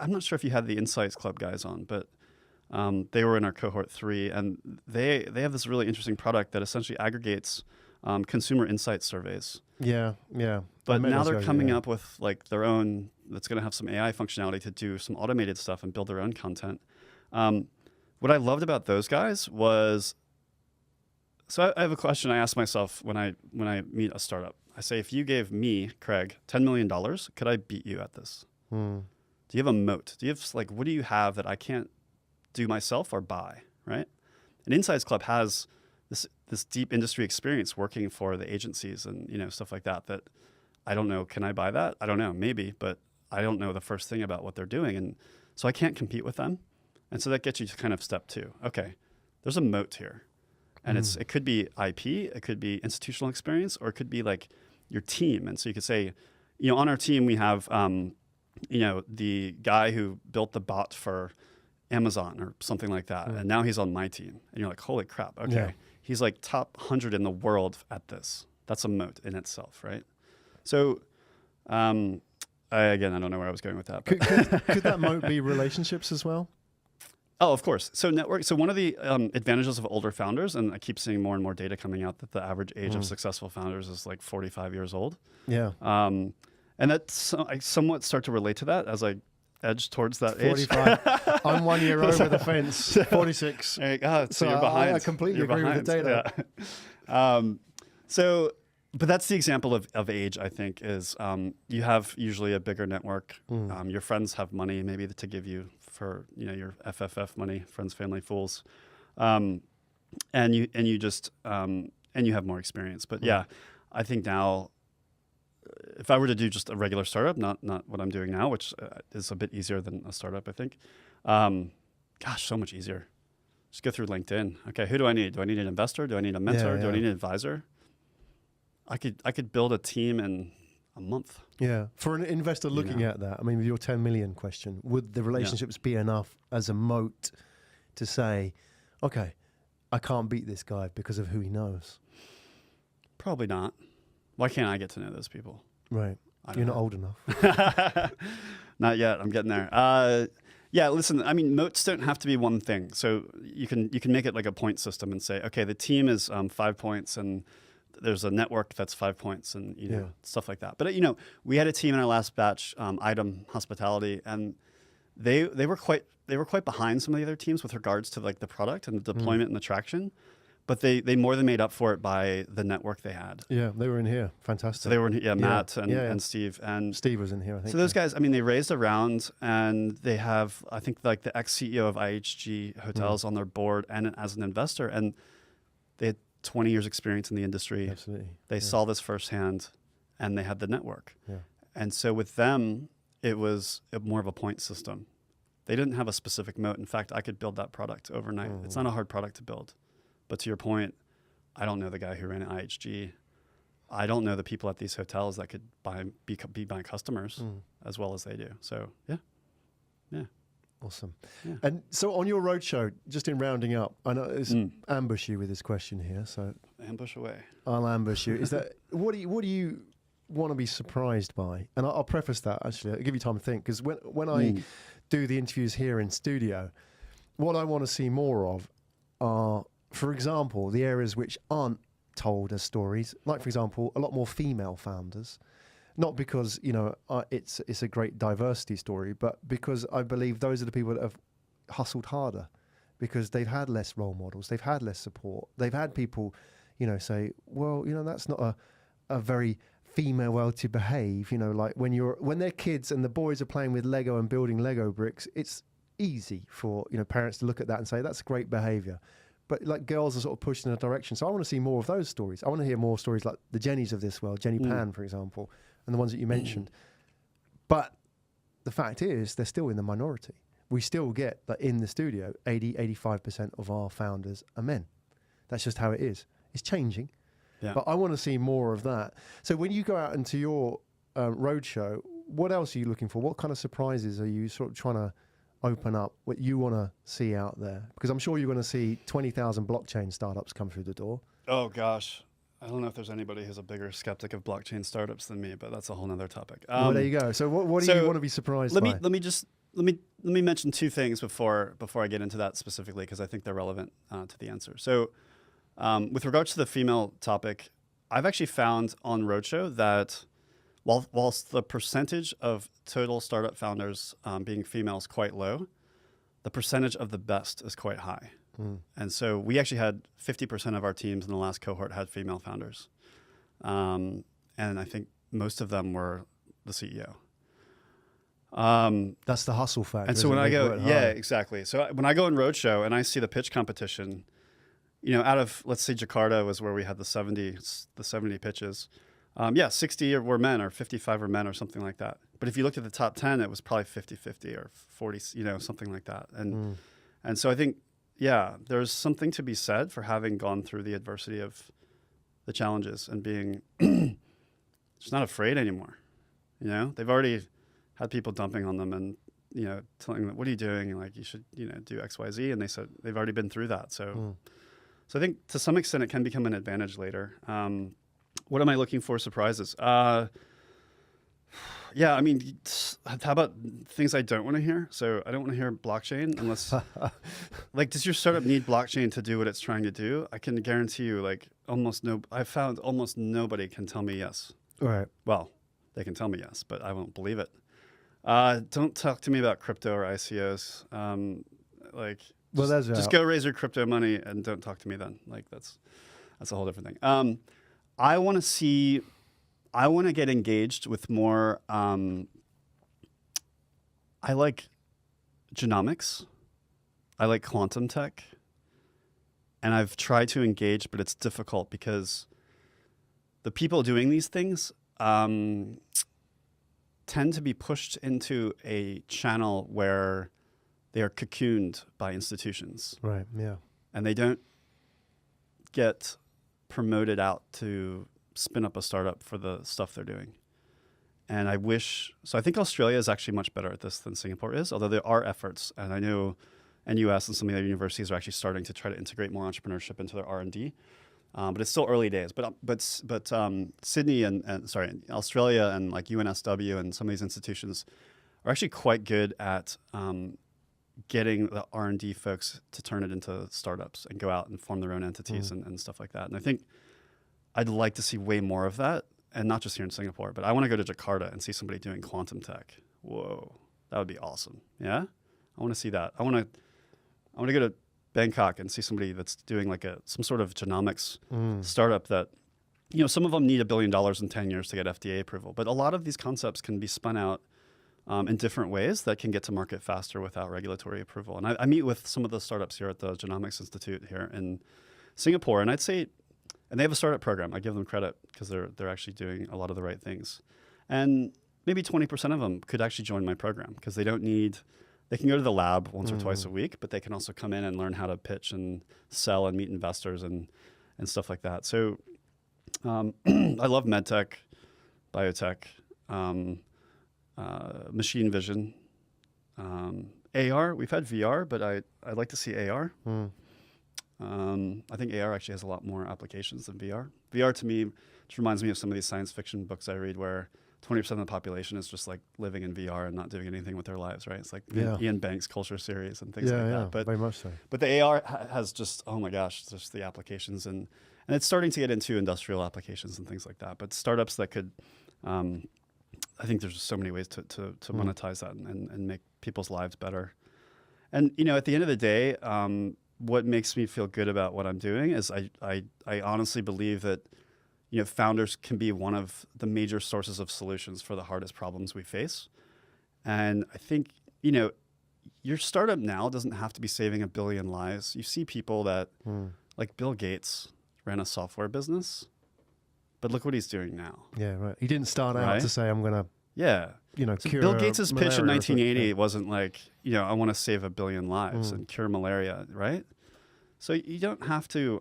I'm not sure if you had the Insights Club guys on, but they were in our cohort 3, and they have this really interesting product that essentially aggregates consumer insight surveys. Yeah, yeah. But now they're coming up with like their own, that's going to have some AI functionality to do some automated stuff and build their own content. What I loved about those guys was, so I have a question I ask myself when I meet a startup. I say, if you gave me, Craig, $10 million, could I beat you at this? Do you have a moat? Do you have like, what do you have that I can't do myself or buy, right? And Insights Club has this deep industry experience working for the agencies and stuff like that I don't know. Can I buy that? I don't know, maybe, but I don't know the first thing about what they're doing, and so I can't compete with them. And so that gets you to kind of step 2. Okay, there's a moat here, and it could be IP, it could be institutional experience, or it could be like your team. And so you could say, on our team we have the guy who built the bot for Amazon or something like that, and now he's on my team, and you're like, holy crap, okay. Yeah. He's like top 100 in the world at this. That's a moat in itself, right? So, again, I don't know where I was going with that. Could that moat be relationships as well? Oh, of course. So network. So one of the advantages of older founders, and I keep seeing more and more data coming out that the average age of successful founders is like 45 years old. Yeah. And that's I somewhat start to relate to that as I edge towards that 45. Age. I'm 1 year over the fence. 46. So you're behind. I completely agree with the data. Yeah. But that's the example of age, I think, is you have usually a bigger network. Your friends have money maybe to give you for your FFF money, friends, family, fools, and you have more experience. But yeah, I think now, if I were to do just a regular startup, not what I'm doing now, which is a bit easier than a startup, I think. Gosh, so much easier. Just go through LinkedIn. Okay, who do I need? Do I need an investor? Do I need a mentor? Do I need an advisor? I could build a team in a month. Yeah. For an investor looking at that, I mean, with your 10 million question, would the relationships be enough as a moat to say, okay, I can't beat this guy because of who he knows? Probably not. Why can't I get to know those people? Right. You're not old enough. Not yet. I'm getting there. Yeah, listen, I mean, moats don't have to be one thing. So you can make it like a point system and say, okay, the team is 5 points and there's a network that's 5 points and stuff like that. But we had a team in our last batch, Item Hospitality, and they were quite behind some of the other teams with regards to like the product and the deployment and the traction. But they more than made up for it by the network they had. Yeah, they were in here. Fantastic. So they were in Matt and Steve. And Steve was in here, I think. So those guys, I mean, they raised a round and they have, I think, like the ex-CEO of IHG Hotels on their board and as an investor. And they had 20 years experience in the industry. Absolutely. They saw this firsthand and they had the network. Yeah. And so with them, it was more of a point system. They didn't have a specific moat. In fact, I could build that product overnight. It's not a hard product to build. But to your point, I don't know the guy who ran at IHG. I don't know the people at these hotels that could be my customers as well as they do. So, yeah. Awesome. Yeah. And so on your roadshow, just in rounding up, I know it's ambush you with this question here. So ambush away. I'll ambush you. Is that what do you want to be surprised by? And I'll preface that actually. I'll give you time to think because when I do the interviews here in studio, what I want to see more of are, for example, the areas which aren't told as stories, like, for example, a lot more female founders. Not because, it's a great diversity story, but because I believe those are the people that have hustled harder because they've had less role models, they've had less support, they've had people, say, well, that's not a very female way to behave, like when they're kids and the boys are playing with Lego and building Lego bricks, it's easy for, parents to look at that and say, that's great behavior. But like girls are sort of pushed in a direction. So I want to see more of those stories. I want to hear more stories like the Jennies of this world, Jenny Pan, for example, and the ones that you mentioned. But the fact is, they're still in the minority. We still get that in the studio, 85% of our founders are men. That's just how it is. It's changing. Yeah. But I want to see more of that. So when you go out into your roadshow, what else are you looking for? What kind of surprises are you sort of trying to open up, what you want to see out there? Because I'm sure you're going to see 20,000 blockchain startups come through the door. Oh gosh, I don't know if there's anybody who's a bigger skeptic of blockchain startups than me, but that's a whole nother topic. Well, there you go. So what do you want to be surprised by? Let me mention two things before I get into that specifically, because I think they're relevant to the answer. So with regards to the female topic, I've actually found on Roadshow that whilst the percentage of total startup founders being female is quite low, the percentage of the best is quite high. And so we actually had 50% of our teams in the last cohort had female founders. And I think most of them were the CEO. That's the hustle factor. And so when I go, exactly. So when I go in Roadshow and I see the pitch competition, out of, let's say Jakarta was where we had the 70 pitches. 60 were men or 55 were men or something like that. But if you looked at the top 10, it was probably 50-50 or 40, something like that. And so I think, there's something to be said for having gone through the adversity of the challenges and being just not afraid anymore. They've already had people dumping on them and, telling them, what are you doing? And like, you should, do X, Y, Z. And they said they've already been through that. So I think to some extent it can become an advantage later. What am I looking for surprises? How about things I don't want to hear? So I don't want to hear blockchain unless, does your startup need blockchain to do what it's trying to do? I can guarantee you, I've found almost nobody can tell me yes. Right. Well, they can tell me yes, but I won't believe it. Don't talk to me about crypto or ICOs. Just go raise your crypto money and don't talk to me then. That's a whole different thing. I want to get engaged with more. I like genomics. I like quantum tech. And I've tried to engage, but it's difficult because the people doing these things tend to be pushed into a channel where they are cocooned by institutions. Right, yeah. And they don't get promoted out to spin up a startup for the stuff they're doing. And I think Australia is actually much better at this than Singapore is, although there are efforts. And I know NUS and some of the other universities are actually starting to try to integrate more entrepreneurship into their R&D. But it's still early days. But Sydney and Australia and like UNSW and some of these institutions are actually quite good at getting the R&D folks to turn it into startups and go out and form their own entities and stuff like that. And I think I'd like to see way more of that, and not just here in Singapore, but I want to go to Jakarta and see somebody doing quantum tech. Whoa, that would be awesome. Yeah, I want to see that. I want to go to Bangkok and see somebody that's doing some sort of genomics startup that, some of them need $1 billion in 10 years to get FDA approval, but a lot of these concepts can be spun out in different ways that can get to market faster without regulatory approval. And I meet with some of the startups here at the Genomics Institute here in Singapore, and I'd say, and they have a startup program. I give them credit because they're actually doing a lot of the right things. And maybe 20% of them could actually join my program because they can go to the lab once or twice a week, but they can also come in and learn how to pitch and sell and meet investors and stuff like that. So I love medtech, biotech, machine vision, AR. We've had VR, but I'd like to see AR. I think AR actually has a lot more applications than VR. VR to me just reminds me of some of these science fiction books I read where 20% of the population is just like living in VR and not doing anything with their lives, right? It's like Ian Banks' culture series and things like that. But very much so. But the AR has just, oh my gosh, just the applications and it's starting to get into industrial applications and things like that. But startups that could, I think there's just so many ways to monetize that and make people's lives better. And at the end of the day, what makes me feel good about what I'm doing is I honestly believe that founders can be one of the major sources of solutions for the hardest problems we face. And I think your startup now doesn't have to be saving 1 billion lives. You see people that like Bill Gates ran a software business, but look what he's doing now. Yeah, right. He didn't start out to say I'm gonna so cure Bill Gates' pitch in 1980 wasn't like, I want to save 1 billion lives and cure malaria, right? So you don't have to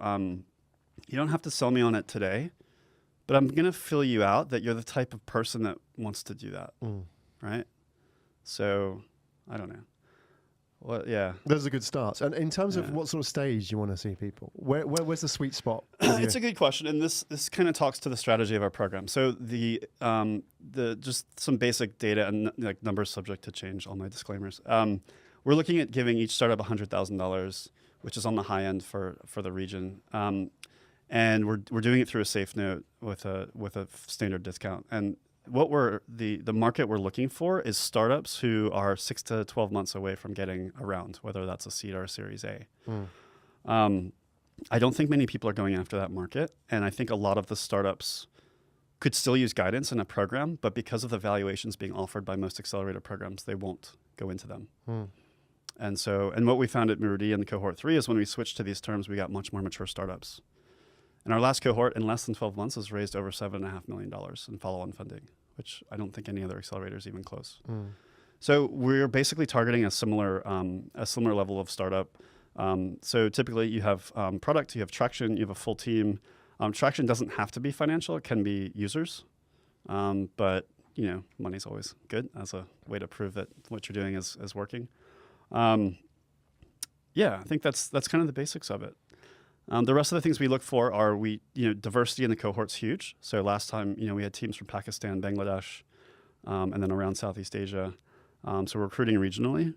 sell me on it today, but I'm going to fill you out that you're the type of person that wants to do that, right? So I don't know. Well, yeah. Those are good starts. And in terms of Yeah. what sort of stage you want to see people, where's the sweet spot? It's a good question, and this kind of talks to the strategy of our program. So the just some basic data and like numbers subject to change. All my disclaimers. We're looking at giving each startup $100,000, which is on the high end for the region, and we're doing it through a safe note with a standard discount. And what the market we're looking for is startups who are 6 to 12 months away from getting a round, whether that's a seed or a Series A. I don't think many people are going after that market, and I think a lot of the startups could still use guidance in a program, but because of the valuations being offered by most accelerator programs, they won't go into them. And what we found at Murudi in the cohort 3 is when we switched to these terms, we got much more mature startups. And our last cohort, in less than 12 months, has raised over $7.5 million in follow-on funding, which I don't think any other accelerator is even close. So we're basically targeting a similar level of startup. So typically you have product, you have traction, you have a full team. Traction doesn't have to be financial; it can be users. But money's always good as a way to prove that what you're doing is working. I think that's kind of the basics of it. The rest of the things we look for are diversity in the cohort's huge. So last time, we had teams from Pakistan, Bangladesh, and then around Southeast Asia. So we're recruiting regionally.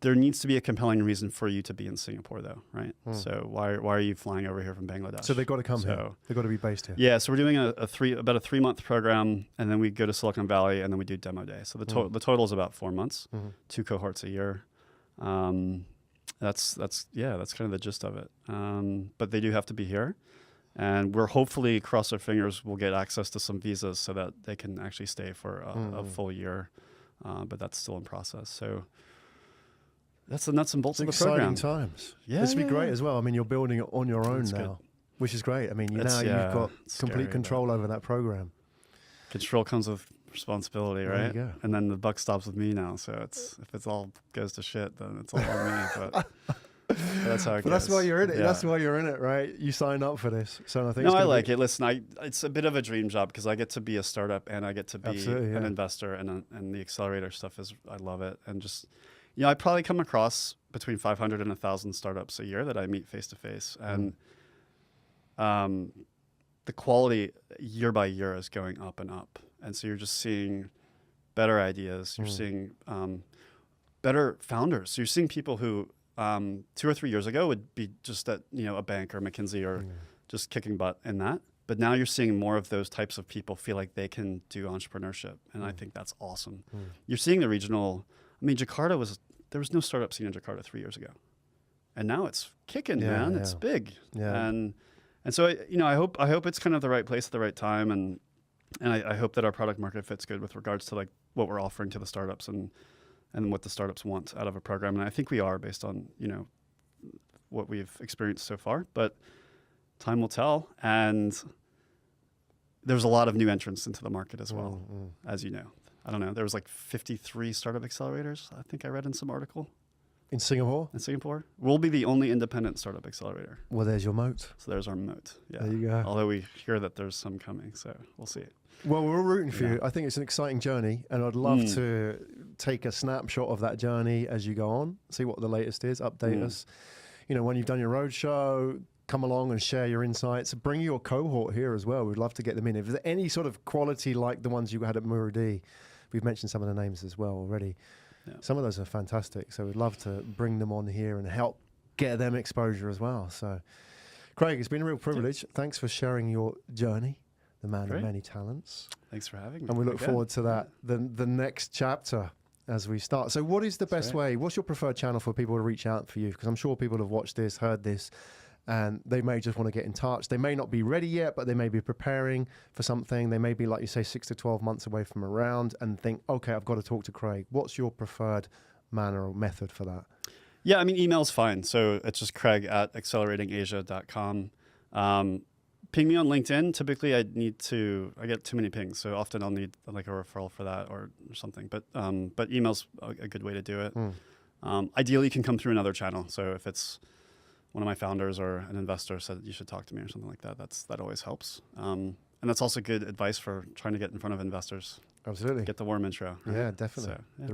There needs to be a compelling reason for you to be in Singapore, though, right? So why are you flying over here from Bangladesh? So they've got to come here. They've got to be based here. Yeah, so we're doing about a 3-month program, and then we go to Silicon Valley, and then we do demo day. So the total is about 4 months, 2 cohorts a year. That's kind of the gist of it. But they do have to be here, and we're hopefully, cross our fingers, we'll get access to some visas so that they can actually stay for a full year. But that's still in process. So that's the nuts and bolts of the program. Exciting times. Yeah, this will be great as well. I mean, you're building it on your own now, which is great. I mean, you've got complete control over that program. Control comes with responsibility, right? There you go. And then the buck stops with me now. So if it all goes to shit, then it's all on me. But that's how it goes. That's why you're in it. Yeah. That's why you're in it, right? You signed up for this. So I think I like it. Listen, it's a bit of a dream job because I get to be a startup and I get to be an investor, and the accelerator stuff I love it. And just, I probably come across between 500 and 1,000 startups a year that I meet face to face. And the quality year by year is going up and up. And so you're just seeing better ideas. You're seeing better founders. So you're seeing people who 2 or 3 years ago would be just at a bank or McKinsey or just kicking butt in that. But now you're seeing more of those types of people feel like they can do entrepreneurship. And I think that's awesome. You're seeing the regional, Jakarta there was no startup scene in Jakarta 3 years ago. And now it's kicking, man. Yeah. It's big. Yeah. And so, I hope it's kind of the right place at the right time. And I hope that our product market fit's good with regards to like what we're offering to the startups and what the startups want out of a program. And I think we are based on, what we've experienced so far, but time will tell. And there's a lot of new entrants into the market as well, as you know. I don't know. There was like 53 startup accelerators, I think I read in some article. In Singapore? In Singapore. We'll be the only independent startup accelerator. Well, there's your moat. So there's our moat. Yeah. There you go. Although we hear that there's some coming, so we'll see. Well, we're all rooting for you. I think it's an exciting journey, and I'd love to take a snapshot of that journey as you go on, see what the latest is, update us. When you've done your roadshow, come along and share your insights. Bring your cohort here as well. We'd love to get them in. If there's any sort of quality like the ones you had at Murudi, we've mentioned some of the names as well already. Yeah. Some of those are fantastic. So we'd love to bring them on here and help get them exposure as well. So, Craig, it's been a real privilege. Thanks for sharing your journey, the man of many talents. Thanks for having me. And we look forward to that, the next chapter as we start. So what is the best way? What's your preferred channel for people to reach out for you? Because I'm sure people have watched this, heard this, and they may just want to get in touch. They may not be ready yet, but they may be preparing for something. They may be, like you say, 6 to 12 months away from a round and think, okay, I've got to talk to Craig. What's your preferred manner or method for that? Yeah, email's fine. So it's just craig@acceleratingasia.com. Ping me on LinkedIn. Typically, I get too many pings. So often I'll need like a referral for that or something. But email's a good way to do it. Ideally, you can come through another channel. So if it's one of my founders or an investor said you should talk to me or something like that, that always helps. And that's also good advice for trying to get in front of investors. Absolutely. Get the warm intro. Right? Yeah, definitely. So, yeah.